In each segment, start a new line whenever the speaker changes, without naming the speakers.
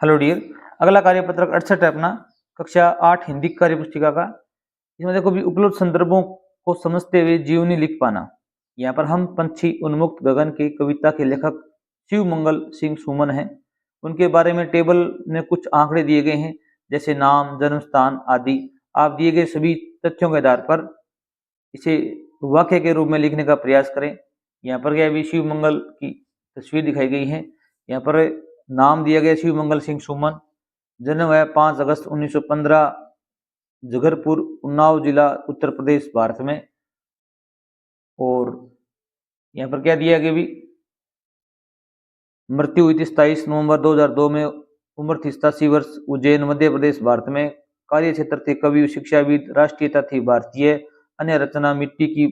Hello dear. अगला कार्यपत्रक 68 है अपना, कक्षा 8 हिंदी कार्य पुस्तिका का। इसमें देखो भी उपलब्ध संदर्भों को समझते हुए जीवनी लिख पाना। यहाँ पर हम पंछी उन्मुक्त गगन की कविता के लेखक शिव मंगल सिंह सुमन हैं। उनके बारे में टेबल में कुछ आंकड़े दिए गए हैं, जैसे नाम, जन्म स्थान आदि। आप दिए गए सभी तथ्यों के आधार पर इसे वाक्य के रूप में लिखने का प्रयास करें। यहाँ पर क्या है, शिव मंगल की तस्वीर दिखाई गई है। यहाँ पर नाम दिया गया शिव मंगल सिंह सुमन। जन्म है 5 अगस्त 1915, जगरपुर, उन्नाव जिला, उत्तर प्रदेश, भारत में। और यहाँ पर क्या दिया गया भी, मृत्यु हुई थी 27 नवंबर 2002 में, उम्र थी 87 वर्ष, उज्जैन, मध्य प्रदेश, भारत में। कार्य क्षेत्र थे कवि, शिक्षाविद, राष्ट्रीयता थी भारतीय, अन्य रचना मिट्टी की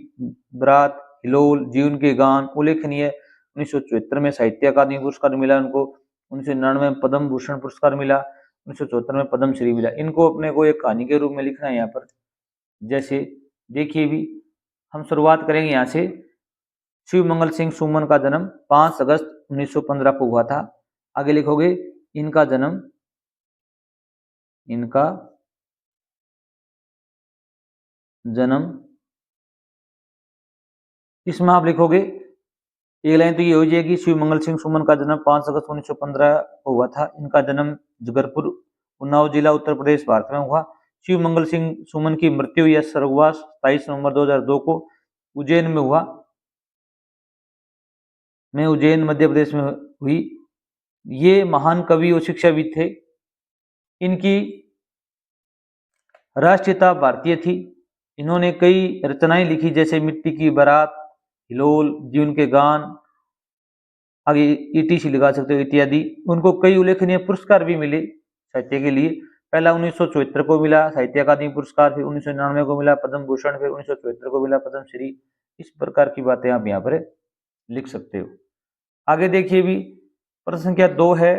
बरात, हिलोल, जीवन के गान। उल्लेखनीय 1974 में साहित्य अकादमी पुरस्कार मिला उनको, 1999 में पद्म भूषण पुरस्कार मिला, 1974 में पद्म श्री मिला। इनको अपने को एक कहानी के रूप में लिखना है यहाँ पर। जैसे देखिए भी, हम शुरुआत करेंगे यहाँ से। शिव मंगल सिंह सुमन का जन्म 5 अगस्त 1915 को हुआ था। आगे लिखोगे इनका जन्म, इसमें आप लिखोगे एक लाइन तो ये हो जाएगी, शिव मंगल सिंह सुमन का जन्म 5 अगस्त 1915 को हुआ था। इनका जन्म जगरपुर, उन्नाव जिला, उत्तर प्रदेश, भारत में हुआ। शिव मंगल सिंह सुमन की मृत्यु या स्वर्गवास 27 नवंबर 2002 को उज्जैन में हुआ, उज्जैन मध्य प्रदेश में हुई। ये महान कवि और शिक्षाविद थे। इनकी राष्ट्रीयता भारतीय थी। इन्होंने कई रचनाएं लिखी, जैसे मिट्टी की बारात, हिलोल, जीवन के गान, आगे ईटीसी लगा सकते हो, इत्यादि। उनको कई उल्लेखनीय पुरस्कार भी मिले साहित्य के लिए। पहला 1974 को मिला साहित्य अकादमी पुरस्कार, फिर 1999 को मिला पद्म भूषण, फिर 1974 को मिला पद्म श्री। इस प्रकार की बातें आप यहाँ पर लिख सकते हो। आगे देखिए भी, प्रश्न संख्या 2 है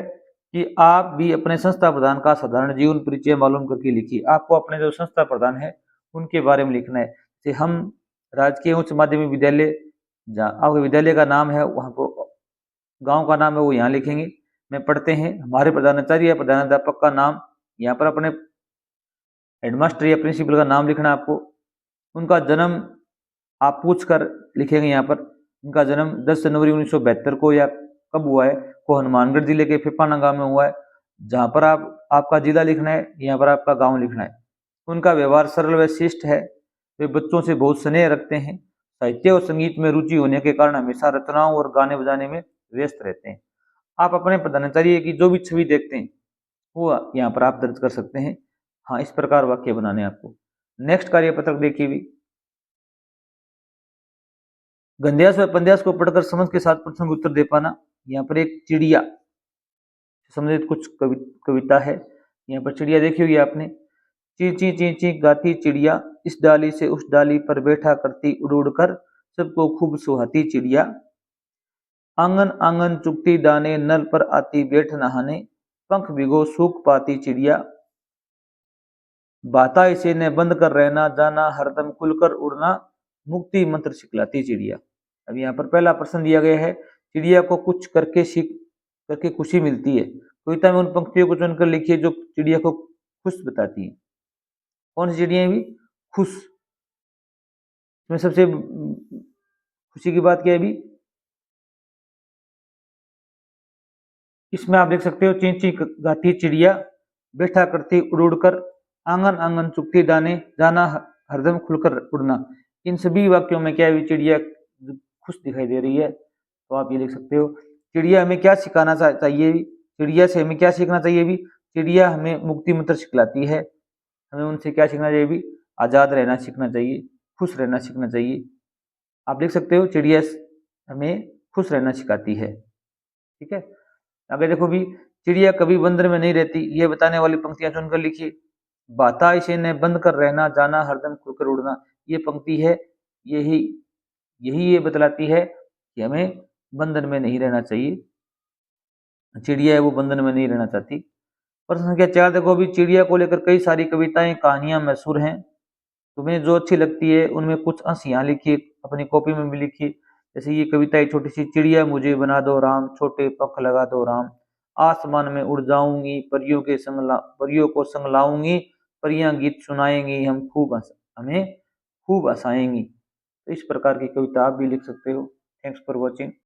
कि आप भी अपने संस्था प्रधान का साधारण जीवन परिचय मालूम करके लिखिए। आपको अपने जो संस्था प्रधान है उनके बारे में लिखना है। जैसे हम राजकीय उच्च माध्यमिक विद्यालय, जहाँ आपके विद्यालय का नाम है, वहाँ को गांव का नाम है, वो यहाँ लिखेंगे। में पढ़ते हैं। हमारे प्रधानाचार्य या प्रधानाध्यापक का नाम, यहाँ पर अपने हेडमास्टर या प्रिंसिपल का नाम लिखना आपको। उनका जन्म आप पूछ कर लिखेंगे यहाँ पर। उनका जन्म 10 जनवरी 1972 को या कब हुआ है, को हनुमानगढ़ जिले के फिपाना गांव में हुआ है। जहाँ पर आपका जिला लिखना है, यहाँ पर आपका गांव लिखना है। उनका व्यवहार सरल व शिष्ट है। वे बच्चों से बहुत स्नेह रखते हैं। साहित्य और संगीत में रुचि होने के कारण हमेशा रचनाओं और गाने बजाने में व्यस्त रहते हैं। आप अपने प्रधानाचार्य की जो भी छवि देखते हैं वो यहाँ पर आप दर्ज कर सकते हैं। हाँ, इस प्रकार वाक्य बनाने आपको। नेक्स्ट कार्यपत्रक देखिए भी, गंध्यास व पंध्यास को पढ़कर समझ के साथ प्रश्न का उत्तर दे पाना। यहाँ पर एक चिड़िया संबंधित कुछ कविता है। यहाँ पर चिड़िया देखी होगी आपने। ची ची ची ची गाती चिड़िया, इस डाली से उस डाली पर बैठा करती उड़ उड़ कर, सबको खूब सुहाती चिड़िया। आंगन आंगन चुगती दाने, नल पर आती बैठ नहाने, पंख भिगो सूख पाती चिड़िया। बाता इसे ने बंद कर रहना, जाना हरदम खुलकर उड़ना, मुक्ति मंत्र सिखलाती चिड़िया। अब यहाँ पर पहला प्रश्न दिया गया है, चिड़िया को कुछ करके खुशी मिलती है। कविता में उन पंक्तियों को चुनकर लिखिए जो चिड़िया को खुश बताती है। कौन सी चिड़िया भी खुश? इसमें सबसे खुशी की बात क्या है भी, इसमें आप देख सकते हो, ची ची गाती चिड़िया, बैठा करती उड़ उड़ कर, आंगन आंगन चुगती दाने, जाना हरदम खुलकर उड़ना। इन सभी वाक्यों में क्या है, चिड़िया खुश दिखाई दे रही है। तो आप ये लिख सकते हो, चिड़िया हमें क्या सिखाना चाहिए। चिड़िया से हमें क्या सीखना चाहिए भी, चिड़िया हमें मुक्ति मंत्र सिखलाती है। हमें उनसे क्या सीखना चाहिए भी, आजाद रहना सीखना चाहिए, खुश रहना सीखना चाहिए। आप लिख सकते हो, चिड़िया हमें खुश रहना सिखाती है। ठीक है। आगे देखो भी, चिड़िया कभी बंदर में नहीं रहती, ये बताने वाली पंक्तियां चुनकर लिखिए। बाता इसे ने बंद कर रहना, जाना हरदम खुलकर उड़ना, ये पंक्ति है, यही ये बतलाती है कि हमें बंधन में नहीं रहना चाहिए। चिड़िया है वो बंधन में नहीं रहना चाहती। प्रश्न संख्या 4 देखो भी, चिड़िया को लेकर कई सारी कविताएं कहानियां मशहूर हैं। तुम्हें जो अच्छी लगती है उनमें कुछ अंश यहाँ लिखिए, अपनी कॉपी में भी लिखिए। जैसे ये कविता है, छोटी सी चिड़िया मुझे बना दो राम, छोटे पंख लगा दो राम। आसमान में उड़ जाऊंगी, परियों को संग लाऊंगी, परियां गीत सुनाएंगी, हमें खूब हंसाएंगी। तो इस प्रकार की कविता आप भी लिख सकते हो। Thanks for watching.